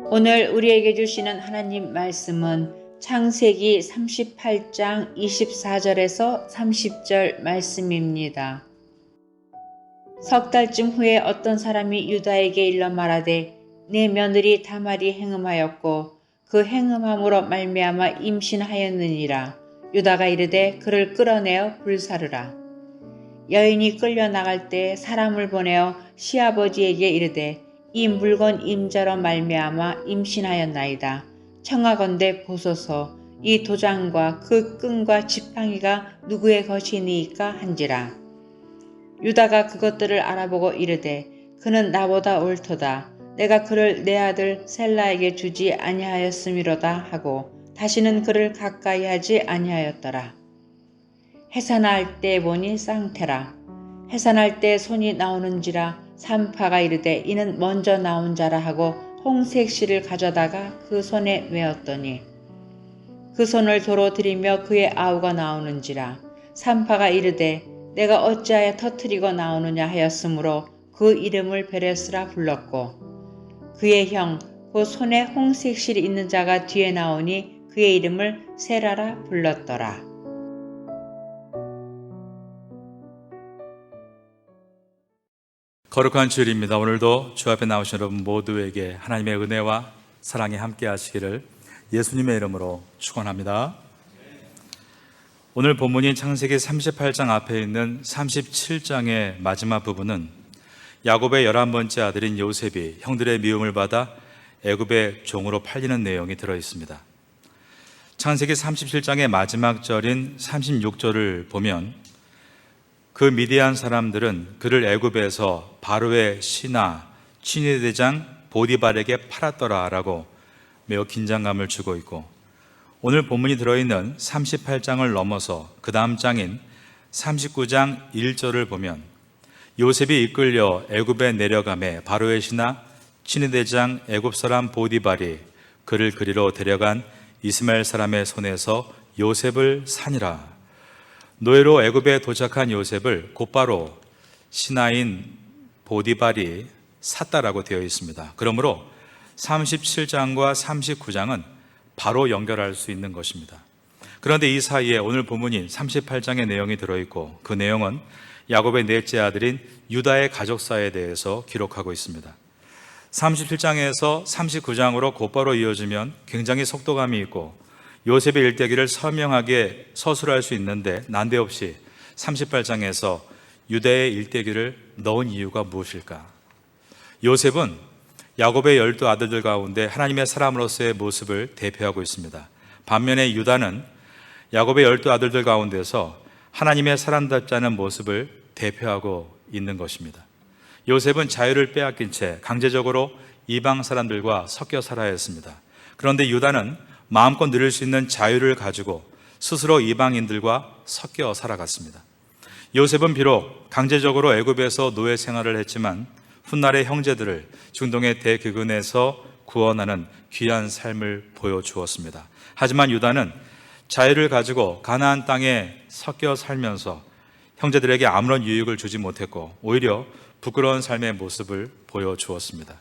오늘 우리에게 주시는 하나님 말씀은 창세기 38장 24절에서 30절 말씀입니다. 석 달쯤 후에 어떤 사람이 유다에게 일러 말하되 내 며느리 다말이 행음하였고 그 행음함으로 말미암아 임신하였느니라. 유다가 이르되 그를 끌어내어 불사르라. 여인이 끌려 나갈 때 사람을 보내어 시아버지에게 이르되 이 물건 임자로 말미암아 임신하였나이다. 청하건대 보소서. 이 도장과 그 끈과 지팡이가 누구의 것이니이까 한지라. 유다가 그것들을 알아보고 이르되 그는 나보다 옳도다. 내가 그를 내 아들 셀라에게 주지 아니하였음이로다 하고 다시는 그를 가까이 하지 아니하였더라. 해산할 때 보니 쌍태라. 해산할 때 손이 나오는지라 산파가 이르되 이는 먼저 나온 자라 하고 홍색 실을 가져다가 그 손에 메었더니 그 손을 도로 들이며 그의 아우가 나오는지라. 산파가 이르되 내가 어찌하여 터뜨리고 나오느냐 하였으므로 그 이름을 베레스라 불렀고 그의 형 그 손에 홍색 실이 있는 자가 뒤에 나오니 그의 이름을 세라라 불렀더라. 거룩한 주일입니다. 오늘도 주 앞에 나오신 여러분 모두에게 하나님의 은혜와 사랑이 함께 하시기를 예수님의 이름으로 축원합니다. 오늘 본문인 창세기 38장 앞에 있는 37장의 마지막 부분은 야곱의 11번째 아들인 요셉이 형들의 미움을 받아 애굽의 종으로 팔리는 내용이 들어있습니다. 창세기 37장의 마지막 절인 36절을 보면 그 미디안 사람들은 그를 애굽에서 바로의 신하 친위대장 보디발에게 팔았더라 라고 매우 긴장감을 주고 있고, 오늘 본문이 들어있는 38장을 넘어서 그 다음 장인 39장 1절을 보면 요셉이 이끌려 애굽에 내려가매 바로의 신하 친위대장 애굽 사람 보디발이 그를 그리로 데려간 이스마엘 사람의 손에서 요셉을 사니라. 노예로 애굽에 도착한 요셉을 곧바로 신하인 보디발이 샀다라고 되어 있습니다. 그러므로 37장과 39장은 바로 연결할 수 있는 것입니다. 그런데 이 사이에 오늘 본문인 38장의 내용이 들어있고 그 내용은 야곱의 넷째 아들인 유다의 가족사에 대해서 기록하고 있습니다. 37장에서 39장으로 곧바로 이어지면 굉장히 속도감이 있고 요셉의 일대기를 선명하게 서술할 수 있는데 난데없이 38장에서 유다의 일대기를 넣은 이유가 무엇일까? 요셉은 야곱의 12 아들들 가운데 하나님의 사람으로서의 모습을 대표하고 있습니다. 반면에 유다는 야곱의 12 아들들 가운데서 하나님의 사람답지 않은 모습을 대표하고 있는 것입니다. 요셉은 자유를 빼앗긴 채 강제적으로 이방 사람들과 섞여 살아야 했습니다. 그런데 유다는 마음껏 누릴 수 있는 자유를 가지고 스스로 이방인들과 섞여 살아갔습니다. 요셉은 비록 강제적으로 애굽에서 노예 생활을 했지만 훗날의 형제들을 중동의 대기근에서 구원하는 귀한 삶을 보여주었습니다. 하지만 유다는 자유를 가지고 가나안 땅에 섞여 살면서 형제들에게 아무런 유익을 주지 못했고 오히려 부끄러운 삶의 모습을 보여주었습니다.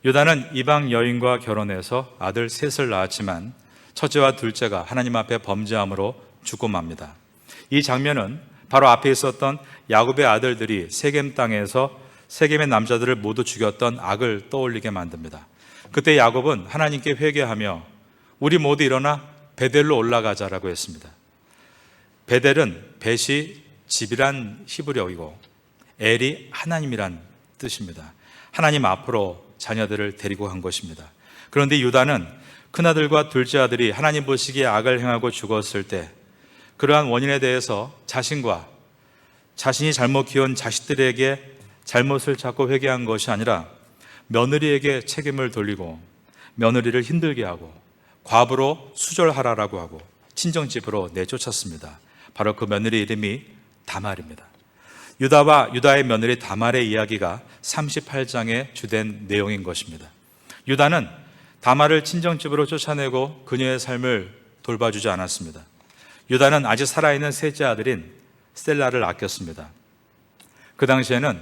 유다는 이방 여인과 결혼해서 아들 셋을 낳았지만 첫째와 둘째가 하나님 앞에 범죄함으로 죽고 맙니다. 이 장면은 바로 앞에 있었던 야곱의 아들들이 세겜 땅에서 세겜의 남자들을 모두 죽였던 악을 떠올리게 만듭니다. 그때 야곱은 하나님께 회개하며 우리 모두 일어나 베델로 올라가자라고 했습니다. 베델은 벳이 집이란 히브리어이고 엘이 하나님이란 뜻입니다. 하나님 앞으로 자녀들을 데리고 간 것입니다. 그런데 유다는 큰아들과 둘째 아들이 하나님 보시기에 악을 행하고 죽었을 때 그러한 원인에 대해서 자신과 자신이 잘못 키운 자식들에게 잘못을 찾고 회개한 것이 아니라 며느리에게 책임을 돌리고 며느리를 힘들게 하고 과부로 수절하라라고 하고 친정집으로 내쫓았습니다. 바로 그 며느리 이름이 다말입니다. 유다와 유다의 며느리 다말의 이야기가 38장의 주된 내용인 것입니다. 유다는 다말을 친정집으로 쫓아내고 그녀의 삶을 돌봐주지 않았습니다. 유다는 아직 살아있는 셋째 아들인 셀라를 아꼈습니다. 그 당시에는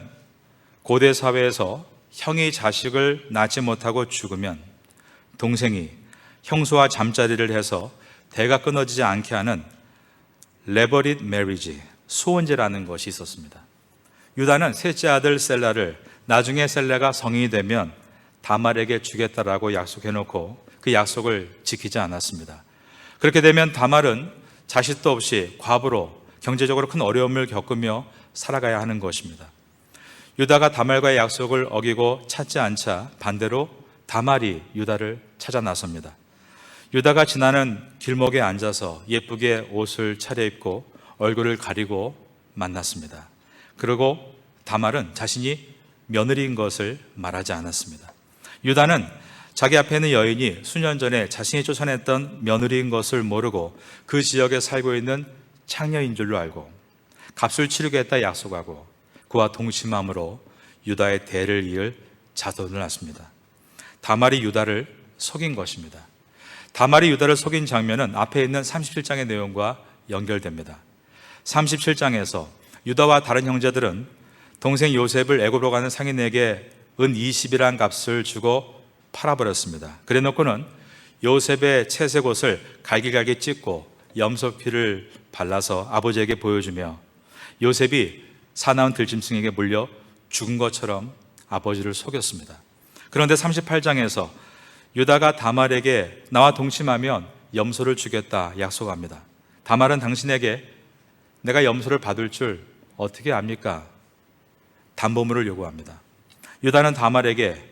고대 사회에서 형이 자식을 낳지 못하고 죽으면 동생이 형수와 잠자리를 해서 대가 끊어지지 않게 하는 레버릿 메리지, 수혼제라는 것이 있었습니다. 유다는 셋째 아들 셀라를 나중에 셀라가 성인이 되면 다말에게 주겠다라고 약속해놓고 그 약속을 지키지 않았습니다. 그렇게 되면 다말은 자식도 없이 과부로 경제적으로 큰 어려움을 겪으며 살아가야 하는 것입니다. 유다가 다말과의 약속을 어기고 찾지 않자 반대로 다말이 유다를 찾아 나섭니다. 유다가 지나는 길목에 앉아서 예쁘게 옷을 차려입고 얼굴을 가리고 만났습니다. 그리고 다말은 자신이 며느리인 것을 말하지 않았습니다. 유다는 자기 앞에 있는 여인이 수년 전에 자신이 쫓아냈던 며느리인 것을 모르고 그 지역에 살고 있는 창녀인 줄로 알고 값을 치르겠다 약속하고 그와 동침함으로 유다의 대를 이을 자손을 낳습니다. 다말이 유다를 속인 것입니다. 다말이 유다를 속인 장면은 앞에 있는 37장의 내용과 연결됩니다. 37장에서 유다와 다른 형제들은 동생 요셉을 애굽으로 가는 상인에게 은 20이란 값을 주고 팔아버렸습니다. 그래놓고는 요셉의 채색 옷을 갈기갈기 찢고 염소피를 발라서 아버지에게 보여주며 요셉이 사나운 들짐승에게 물려 죽은 것처럼 아버지를 속였습니다. 그런데 38장에서 유다가 다말에게 나와 동침하면 염소를 주겠다 약속합니다. 다말은 당신에게 내가 염소를 받을 줄 어떻게 압니까? 담보물을 요구합니다. 유다는 다말에게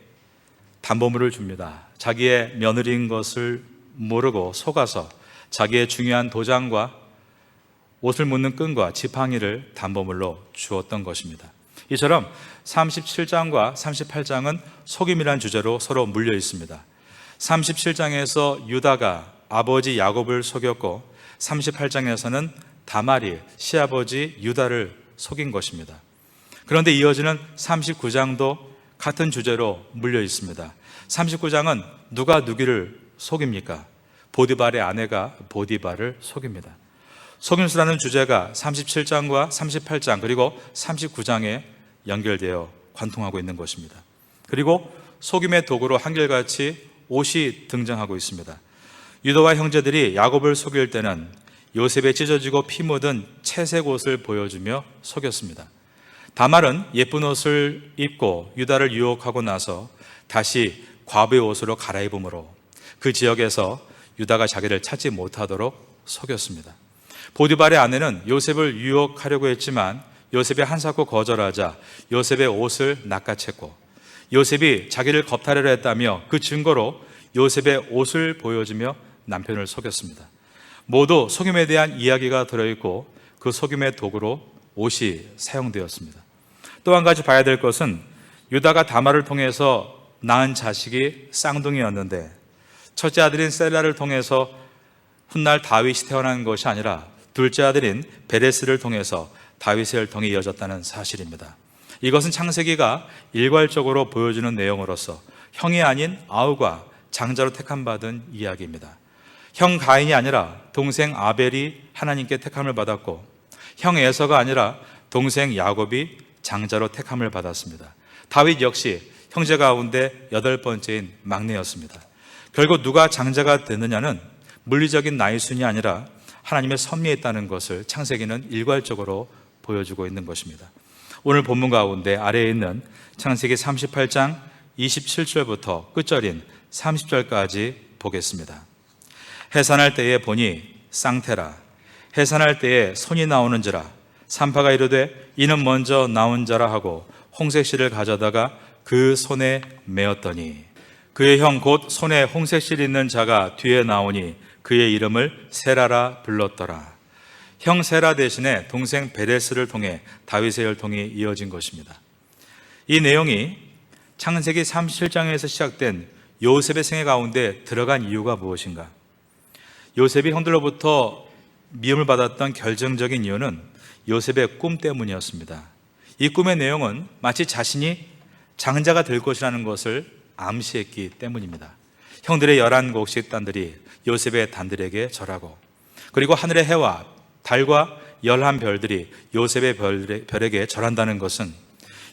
담보물을 줍니다. 자기의 며느리인 것을 모르고 속아서 자기의 중요한 도장과 옷을 묶는 끈과 지팡이를 담보물로 주었던 것입니다. 이처럼 37장과 38장은 속임이라는 주제로 서로 물려 있습니다. 37장에서 유다가 아버지 야곱을 속였고 38장에서는 다말이 시아버지 유다를 속인 것입니다. 그런데 이어지는 39장도 같은 주제로 물려 있습니다. 39장은 누가 누구를 속입니까? 보디발의 아내가 보디발을 속입니다. 속임수라는 주제가 37장과 38장 그리고 39장에 연결되어 관통하고 있는 것입니다. 그리고 속임의 도구로 한결같이 옷이 등장하고 있습니다. 유다와 형제들이 야곱을 속일 때는 요셉의 찢어지고 피 묻은 채색 옷을 보여주며 속였습니다. 다말은 예쁜 옷을 입고 유다를 유혹하고 나서 다시 과부의 옷으로 갈아입음으로 그 지역에서 유다가 자기를 찾지 못하도록 속였습니다. 보디발의 아내는 요셉을 유혹하려고 했지만 요셉이 한사코 거절하자 요셉의 옷을 낚아챘고 요셉이 자기를 겁탈하려 했다며 그 증거로 요셉의 옷을 보여주며 남편을 속였습니다. 모두 속임에 대한 이야기가 들어있고 그 속임의 도구로 옷이 사용되었습니다. 또 한 가지 봐야 될 것은 유다가 다말을 통해서 낳은 자식이 쌍둥이였는데 첫째 아들인 셀라를 통해서 훗날 다윗이 태어난 것이 아니라 둘째 아들인 베레스를 통해서 다윗의 혈통이 이어졌다는 사실입니다. 이것은 창세기가 일괄적으로 보여주는 내용으로서 형이 아닌 아우가 장자로 택함받은 이야기입니다. 형 가인이 아니라 동생 아벨이 하나님께 택함을 받았고 형 에서가 아니라 동생 야곱이 장자로 택함을 받았습니다. 다윗 역시 형제 가운데 8번째인 막내였습니다. 결국 누가 장자가 되느냐는 물리적인 나이 순이 아니라 하나님의 섭리에 있다는 것을 창세기는 일괄적으로 보여주고 있는 것입니다. 오늘 본문 가운데 아래에 있는 창세기 38장 27절부터 끝절인 30절까지 보겠습니다. 해산할 때에 보니 쌍태라 해산할 때에 손이 나오는지라 산파가 이르되 이는 먼저 나온 자라 하고 홍색 실을 가져다가 그 손에 메었더니 그의 형 곧 손에 홍색 실 있는 자가 뒤에 나오니 그의 이름을 세라라 불렀더라. 형 세라 대신에 동생 베레스를 통해 다윗의 혈통이 이어진 것입니다. 이 내용이 창세기 37장에서 시작된 요셉의 생애 가운데 들어간 이유가 무엇인가? 요셉이 형들로부터 미움을 받았던 결정적인 이유는 요셉의 꿈 때문이었습니다. 이 꿈의 내용은 마치 자신이 장자가 될 것이라는 것을 암시했기 때문입니다. 형들의 11곡식 단들이 요셉의 단들에게 절하고 그리고 하늘의 해와 달과 11별들이 요셉의 별에게 절한다는 것은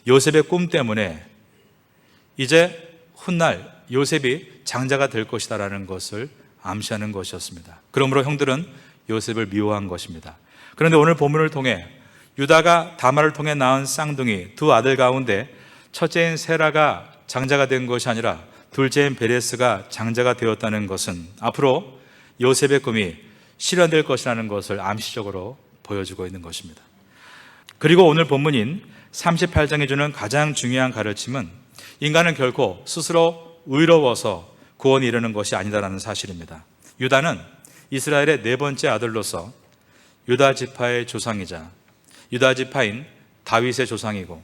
요셉의 꿈 때문에 이제 훗날 요셉이 장자가 될 것이다라는 것을 암시하는 것이었습니다. 그러므로 형들은 요셉을 미워한 것입니다. 그런데 오늘 본문을 통해 유다가 다말을 통해 낳은 쌍둥이 두 아들 가운데 첫째인 세라가 장자가 된 것이 아니라 둘째인 베레스가 장자가 되었다는 것은 앞으로 요셉의 꿈이 실현될 것이라는 것을 암시적으로 보여주고 있는 것입니다. 그리고 오늘 본문인 38장에 주는 가장 중요한 가르침은 인간은 결코 스스로 의로워서 구원에 이르는 것이 아니다라는 사실입니다. 유다는 이스라엘의 네 번째 아들로서 유다 지파의 조상이자 유다 지파인 다윗의 조상이고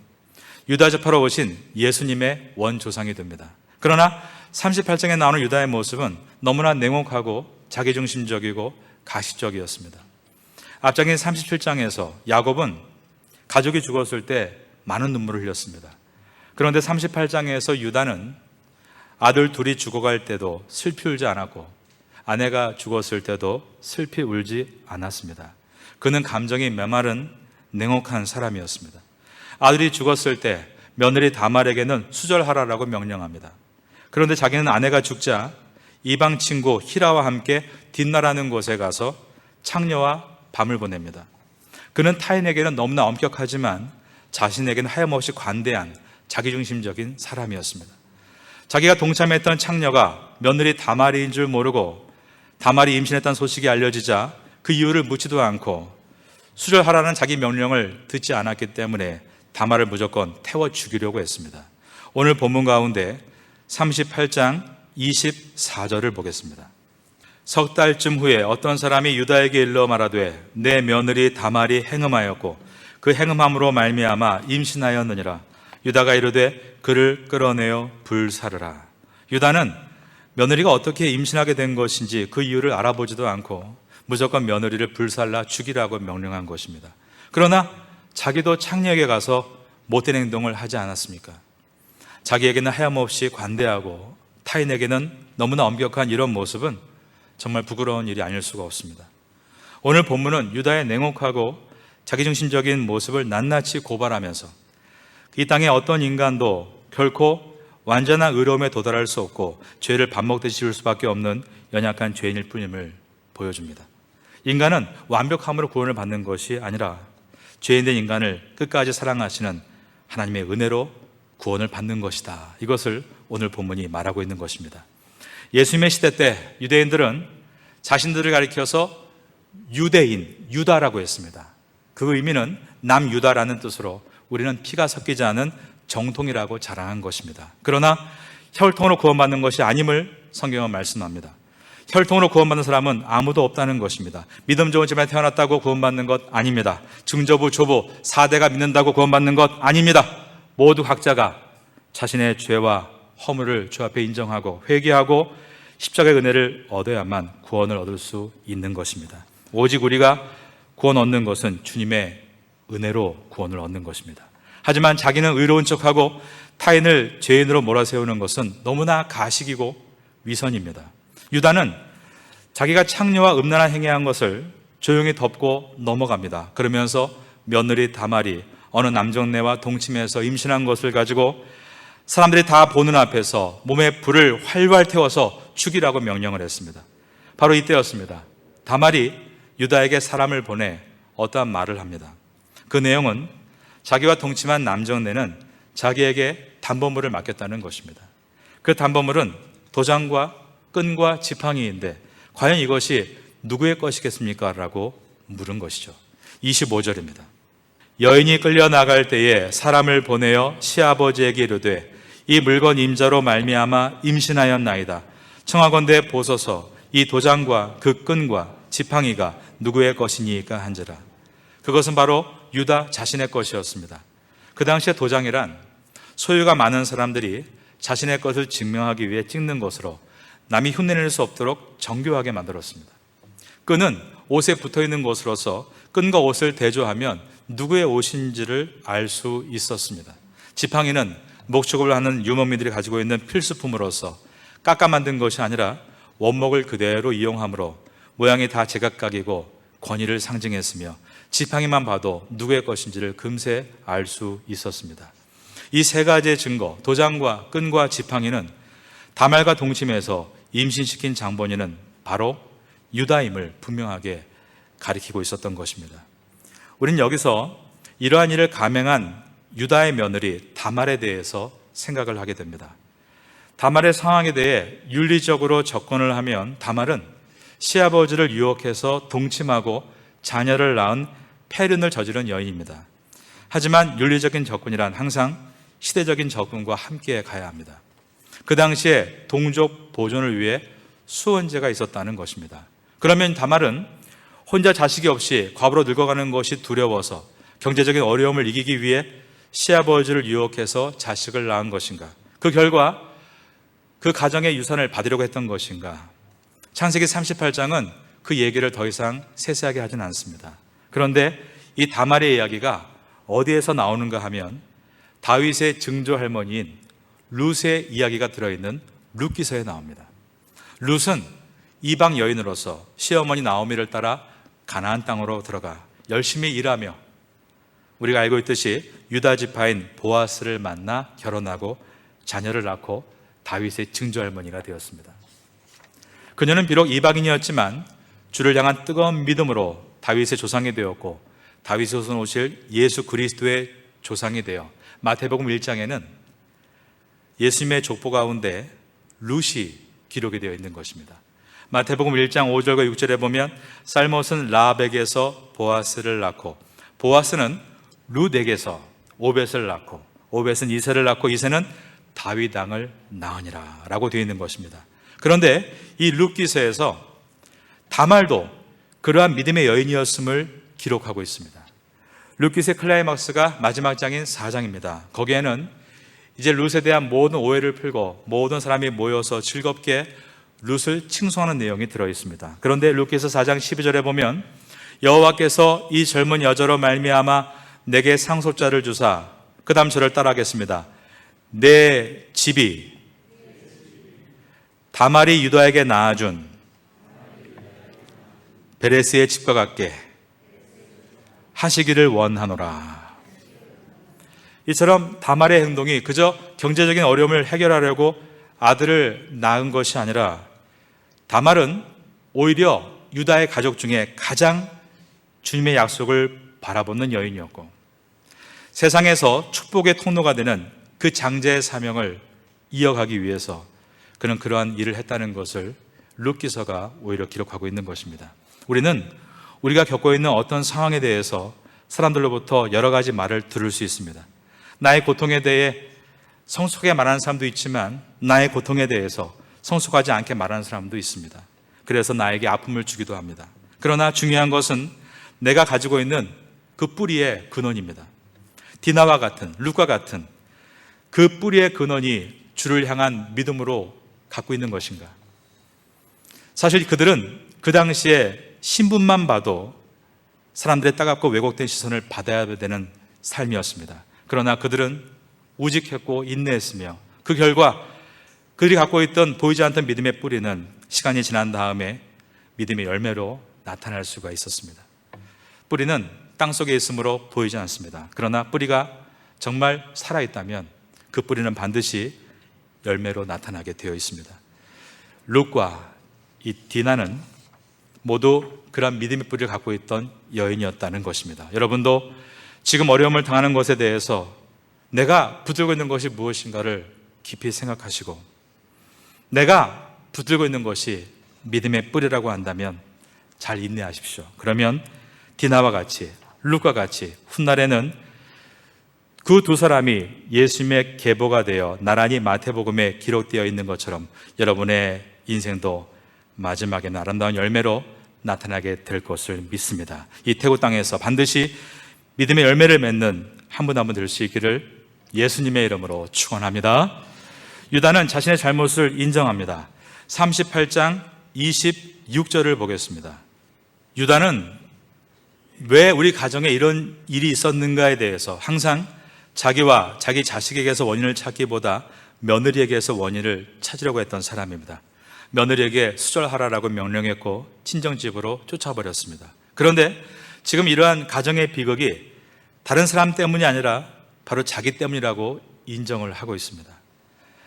유다 지파로 오신 예수님의 원조상이 됩니다. 그러나 38장에 나오는 유다의 모습은 너무나 냉혹하고 자기중심적이고 가식적이었습니다. 앞장인 37장에서 야곱은 가족이 죽었을 때 많은 눈물을 흘렸습니다. 그런데 38장에서 유다는 아들 둘이 죽어갈 때도 슬피 울지 않았고 아내가 죽었을 때도 슬피 울지 않았습니다. 그는 감정이 메마른 냉혹한 사람이었습니다. 아들이 죽었을 때 며느리 다말에게는 수절하라라고 명령합니다. 그런데 자기는 아내가 죽자 이방 친구 히라와 함께 딘나라는 곳에 가서 창녀와 밤을 보냅니다. 그는 타인에게는 너무나 엄격하지만 자신에게는 하염없이 관대한 자기중심적인 사람이었습니다. 자기가 동참했던 창녀가 며느리 다말인 줄 모르고 다말이 임신했다는 소식이 알려지자 그 이유를 묻지도 않고 수절하라는 자기 명령을 듣지 않았기 때문에 다말을 무조건 태워 죽이려고 했습니다. 오늘 본문 가운데 38장 24절을 보겠습니다. 석 달쯤 후에 어떤 사람이 유다에게 일러 말하되 내 며느리 다말이 행음하였고 그 행음함으로 말미암아 임신하였느니라. 유다가 이르되 그를 끌어내어 불사르라. 유다는 며느리가 어떻게 임신하게 된 것인지 그 이유를 알아보지도 않고 무조건 며느리를 불살라 죽이라고 명령한 것입니다. 그러나 자기도 창녀에게 가서 못된 행동을 하지 않았습니까? 자기에게는 하염없이 관대하고 타인에게는 너무나 엄격한 이런 모습은 정말 부끄러운 일이 아닐 수가 없습니다. 오늘 본문은 유다의 냉혹하고 자기중심적인 모습을 낱낱이 고발하면서 이 땅의 어떤 인간도 결코 완전한 의로움에 도달할 수 없고 죄를 밥 먹듯이 지을 수밖에 없는 연약한 죄인일 뿐임을 보여줍니다. 인간은 완벽함으로 구원을 받는 것이 아니라 죄인된 인간을 끝까지 사랑하시는 하나님의 은혜로 구원을 받는 것이다. 이것을 오늘 본문이 말하고 있는 것입니다. 예수님의 시대 때 유대인들은 자신들을 가리켜서 유대인, 유다라고 했습니다. 그 의미는 남유다라는 뜻으로 우리는 피가 섞이지 않은 정통이라고 자랑한 것입니다. 그러나 혈통으로 구원받는 것이 아님을 성경은 말씀합니다. 혈통으로 구원받는 사람은 아무도 없다는 것입니다. 믿음 좋은 집안에 태어났다고 구원받는 것 아닙니다. 증조부, 조부, 4대가 믿는다고 구원받는 것 아닙니다. 모두 각자가 자신의 죄와 허물을 주 앞에 인정하고 회개하고 십자가의 은혜를 얻어야만 구원을 얻을 수 있는 것입니다. 오직 우리가 구원 얻는 것은 주님의 은혜로 구원을 얻는 것입니다. 하지만 자기는 의로운 척하고 타인을 죄인으로 몰아세우는 것은 너무나 가식이고 위선입니다. 유다는 자기가 창녀와 음란한 행위한 것을 조용히 덮고 넘어갑니다. 그러면서 며느리 다말이 어느 남정네와 동침해서 임신한 것을 가지고 사람들이 다 보는 앞에서 몸에 불을 활활 태워서 죽이라고 명령을 했습니다. 바로 이때였습니다. 다말이 유다에게 사람을 보내 어떠한 말을 합니다. 그 내용은 자기와 동침한 남정네는 자기에게 담보물을 맡겼다는 것입니다. 그 담보물은 도장과 끈과 지팡이인데 과연 이것이 누구의 것이겠습니까? 라고 물은 것이죠. 25절입니다. 여인이 끌려나갈 때에 사람을 보내어 시아버지에게 이르되 이 물건 임자로 말미암아 임신하였나이다. 청하건대 보소서 이 도장과 그 끈과 지팡이가 누구의 것이니까 한지라. 그것은 바로 유다 자신의 것이었습니다. 그 당시에 도장이란 소유가 많은 사람들이 자신의 것을 증명하기 위해 찍는 것으로 남이 흉내낼 수 없도록 정교하게 만들었습니다. 끈은 옷에 붙어있는 것으로서 끈과 옷을 대조하면 누구의 옷인지를 알 수 있었습니다. 지팡이는 목축업을 하는 유목민들이 가지고 있는 필수품으로서 깎아 만든 것이 아니라 원목을 그대로 이용함으로 모양이 다 제각각이고 권위를 상징했으며 지팡이만 봐도 누구의 것인지를 금세 알 수 있었습니다. 이 세 가지의 증거, 도장과 끈과 지팡이는 다말과 동침해서 임신시킨 장본인은 바로 유다임을 분명하게 가리키고 있었던 것입니다. 우린 여기서 이러한 일을 감행한 유다의 며느리 다말에 대해서 생각을 하게 됩니다. 다말의 상황에 대해 윤리적으로 접근을 하면 다말은 시아버지를 유혹해서 동침하고 자녀를 낳은 폐륜을 저지른 여인입니다. 하지만 윤리적인 접근이란 항상 시대적인 접근과 함께 가야 합니다. 그 당시에 동족 보존을 위해 수원제가 있었다는 것입니다. 그러면 다말은 혼자 자식이 없이 과부로 늙어가는 것이 두려워서 경제적인 어려움을 이기기 위해 시아버지를 유혹해서 자식을 낳은 것인가? 그 결과 그 가정의 유산을 받으려고 했던 것인가? 창세기 38장은 그 얘기를 더 이상 세세하게 하진 않습니다. 그런데 이 다말의 이야기가 어디에서 나오는가 하면 다윗의 증조 할머니인 룻의 이야기가 들어있는 룻기서에 나옵니다. 룻은 이방 여인으로서 시어머니 나오미를 따라 가나안 땅으로 들어가 열심히 일하며 우리가 알고 있듯이 유다 지파인 보아스를 만나 결혼하고 자녀를 낳고 다윗의 증조 할머니가 되었습니다. 그녀는 비록 이방인이었지만 주를 향한 뜨거운 믿음으로 다윗의 조상이 되었고 다윗에서 오실 예수 그리스도의 조상이 되어 마태복음 1장에는 예수님의 족보 가운데 룻이 기록이 되어 있는 것입니다. 마태복음 1장 5절과 6절에 보면 살못은 라합에게서 보아스를 낳고 보아스는 룻에게서 오벳을 낳고 오벳은 이새를 낳고 이새는 다윗 왕을 낳으니라 라고 되어 있는 것입니다. 그런데 이 룻기서에서 다말도 그러한 믿음의 여인이었음을 기록하고 있습니다. 룻기서의 클라이막스가 마지막 장인 4장입니다. 거기에는 이제 룻에 대한 모든 오해를 풀고 모든 사람이 모여서 즐겁게 룻을 칭송하는 내용이 들어있습니다. 그런데 룻기서 4장 12절에 보면 여호와께서 이 젊은 여자로 말미암아 내게 상속자를 주사 그 다음 절을 따라하겠습니다. 내 집이 다말이 유다에게 낳아준 베레스의 집과 같게 하시기를 원하노라. 이처럼 다말의 행동이 그저 경제적인 어려움을 해결하려고 아들을 낳은 것이 아니라 다말은 오히려 유다의 가족 중에 가장 주님의 약속을 바라보는 여인이었고 세상에서 축복의 통로가 되는 그 장제의 사명을 이어가기 위해서 그는 그러한 일을 했다는 것을 룻기서가 오히려 기록하고 있는 것입니다. 우리는 우리가 겪고 있는 어떤 상황에 대해서 사람들로부터 여러 가지 말을 들을 수 있습니다. 나의 고통에 대해 성숙하게 말하는 사람도 있지만 나의 고통에 대해서 성숙하지 않게 말하는 사람도 있습니다. 그래서 나에게 아픔을 주기도 합니다. 그러나 중요한 것은 내가 가지고 있는 그 뿌리의 근원입니다. 디나와 같은 룻과 같은 그 뿌리의 근원이 주를 향한 믿음으로 갖고 있는 것인가? 사실 그들은 그 당시에 신분만 봐도 사람들의 따갑고 왜곡된 시선을 받아야 되는 삶이었습니다. 그러나 그들은 우직했고 인내했으며 그 결과 그들이 갖고 있던 보이지 않던 믿음의 뿌리는 시간이 지난 다음에 믿음의 열매로 나타날 수가 있었습니다. 뿌리는 땅속에 있으므로 보이지 않습니다. 그러나 뿌리가 정말 살아있다면 그 뿌리는 반드시 열매로 나타나게 되어 있습니다. 룻과 이 디나는 모두 그런 믿음의 뿌리를 갖고 있던 여인이었다는 것입니다. 여러분도 지금 어려움을 당하는 것에 대해서 내가 붙들고 있는 것이 무엇인가를 깊이 생각하시고 내가 붙들고 있는 것이 믿음의 뿌리라고 한다면 잘 인내하십시오. 그러면 디나와 같이 룻과 같이 훗날에는 그 두 사람이 예수님의 계보가 되어 나란히 마태복음에 기록되어 있는 것처럼 여러분의 인생도 마지막에는 아름다운 열매로 나타나게 될 것을 믿습니다. 이 태국 땅에서 반드시 믿음의 열매를 맺는 한 분 한 분 될 수 있기를 예수님의 이름으로 축원합니다. 유다는 자신의 잘못을 인정합니다. 38장 26절을 보겠습니다. 유다는 왜 우리 가정에 이런 일이 있었는가에 대해서 항상 자기와 자기 자식에게서 원인을 찾기보다 며느리에게서 원인을 찾으려고 했던 사람입니다. 며느리에게 수절하라라고 명령했고 친정집으로 쫓아버렸습니다. 그런데 지금 이러한 가정의 비극이 다른 사람 때문이 아니라 바로 자기 때문이라고 인정을 하고 있습니다.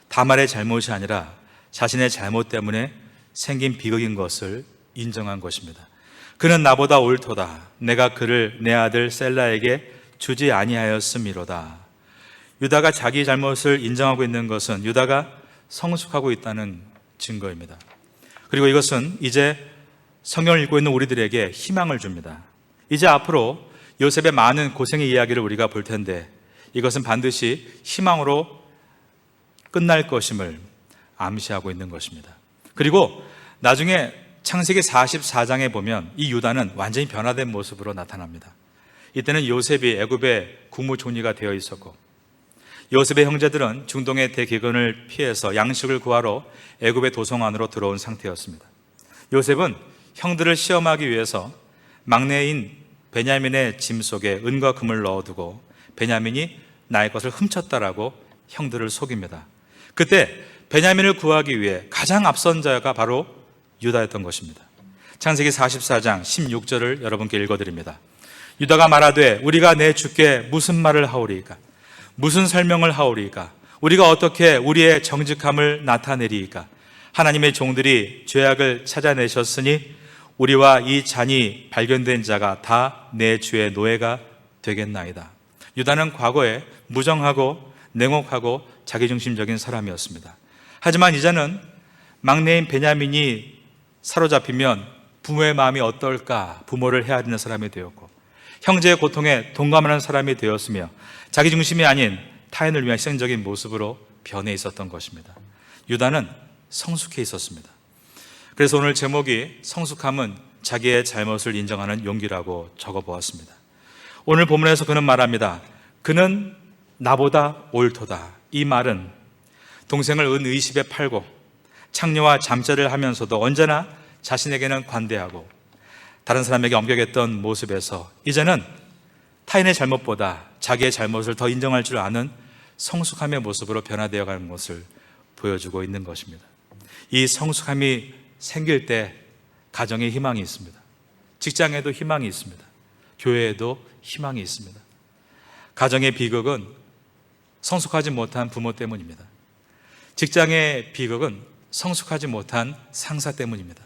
다말의 잘못이 아니라 자신의 잘못 때문에 생긴 비극인 것을 인정한 것입니다. 그는 나보다 옳도다. 내가 그를 내 아들 셀라에게 주지 아니하였음이로다. 유다가 자기 잘못을 인정하고 있는 것은 유다가 성숙하고 있다는 증거입니다. 그리고 이것은 이제 성경을 읽고 있는 우리들에게 희망을 줍니다. 이제 앞으로 요셉의 많은 고생의 이야기를 우리가 볼 텐데 이것은 반드시 희망으로 끝날 것임을 암시하고 있는 것입니다. 그리고 나중에 창세기 44장에 보면 이 유다는 완전히 변화된 모습으로 나타납니다. 이때는 요셉이 애굽의 국무총리가 되어 있었고 요셉의 형제들은 중동의 대기근을 피해서 양식을 구하러 애굽의 도성 안으로 들어온 상태였습니다. 요셉은 형들을 시험하기 위해서 막내인 베냐민의 짐 속에 은과 금을 넣어두고 베냐민이 나의 것을 훔쳤다라고 형들을 속입니다. 그때 베냐민을 구하기 위해 가장 앞선 자가 바로 유다였던 것입니다. 창세기 44장 16절을 여러분께 읽어드립니다. 유다가 말하되 우리가 내 주께 무슨 말을 하오리이까? 무슨 설명을 하오리이까? 우리가 어떻게 우리의 정직함을 나타내리이까? 하나님의 종들이 죄악을 찾아내셨으니 우리와 이 잔이 발견된 자가 다 내 주의 노예가 되겠나이다. 유다는 과거에 무정하고 냉혹하고 자기중심적인 사람이었습니다. 하지만 이제는 막내인 베냐민이 사로잡히면 부모의 마음이 어떨까 부모를 헤아리는 사람이 되었고 형제의 고통에 동감하는 사람이 되었으며 자기중심이 아닌 타인을 위한 희생적인 모습으로 변해 있었던 것입니다. 유다는 성숙해 있었습니다. 그래서 오늘 제목이 성숙함은 자기의 잘못을 인정하는 용기라고 적어보았습니다. 오늘 본문에서 그는 말합니다. 그는 나보다 옳도다. 이 말은 동생을 은의식에 팔고 창녀와 잠자리를 하면서도 언제나 자신에게는 관대하고 다른 사람에게 엄격했던 모습에서 이제는 타인의 잘못보다 자기의 잘못을 더 인정할 줄 아는 성숙함의 모습으로 변화되어가는 것을 보여주고 있는 것입니다. 이 성숙함이 생길 때 가정에 희망이 있습니다. 직장에도 희망이 있습니다. 교회에도 희망이 있습니다. 가정의 비극은 성숙하지 못한 부모 때문입니다. 직장의 비극은 성숙하지 못한 상사 때문입니다.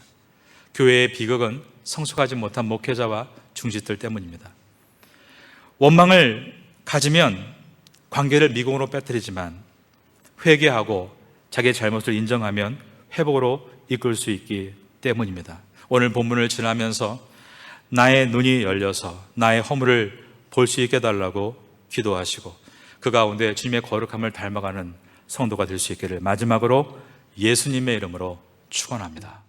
교회의 비극은 성숙하지 못한 목회자와 중직들 때문입니다. 원망을 가지면 관계를 미궁으로 빠뜨리지만 회개하고 자기의 잘못을 인정하면 회복으로 이끌 수 있기 때문입니다. 오늘 본문을 지나면서 나의 눈이 열려서 나의 허물을 볼 수 있게 해달라고 기도하시고 그 가운데 주님의 거룩함을 닮아가는 성도가 될 수 있기를 마지막으로 예수님의 이름으로 축원합니다.